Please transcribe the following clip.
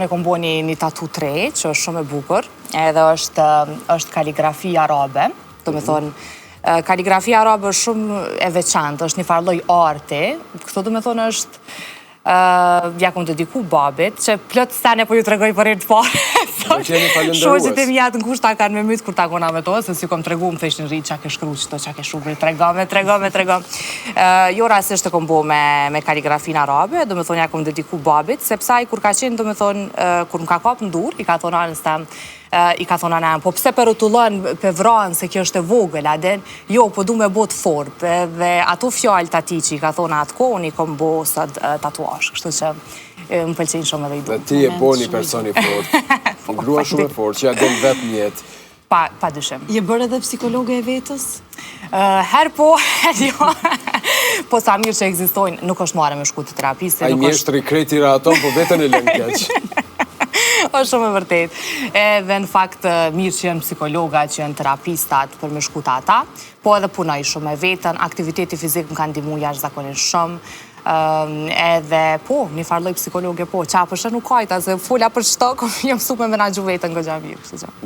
e kom bo një tatu të re, që është shumë e bukur, edhe është kaligrafi arabe, do me thonë, kaligrafia arabe është shumë e veçantë, është një farloj arti, këto do me thonë është, ja kom dediku babit, që plët sene po ju të regoj për e të parë. Shoqet e mjatë në kush ta kanë me mytë kur ta kona me to, se si kom të regu më theshtë në rritë qa ke shkru qëto, qa ke shubri, tregame. Jo rasisht të kom bo me kaligrafin arabe, do me thonë ja kom dediku babit, sepse i kur ka qenë, do me thonë, kur më ka kapë në dur, i ka thonë anës tam, i ka thonë anem, po pse për rëtullon për vranë se kjo është e vogël, aden, jo, po du me bo të fort, dhe ato fjallë të ati që i ka thonë atë kohën, i kom bo sot tatuash, kështu që më pëlqenjë shumë edhe i du. Dhe ti e bo një personi fort, një grua shumë e fort, që ja den vetë njetë. Pa dyshim. Je bërë edhe psikologe e vetës? Her po, jo. Po sa mirë që egzistojnë, nuk është marrë me shku të terapistë. A i mjeshtri kretira ato, po vetën e lënë keq. është shumë e vërtet. Edhe në fakt mirë që janë psikologa, që janë terapistat për me shku të ata, po edhe punoj shumë e vetën, aktiviteti fizik më kanë ndihmu jashtëzakonisht shumë, edhe po, një farloj psikologe po, qa përshë nuk kajta, se fola për shto, jam su me menagju vetën gëgja mirë.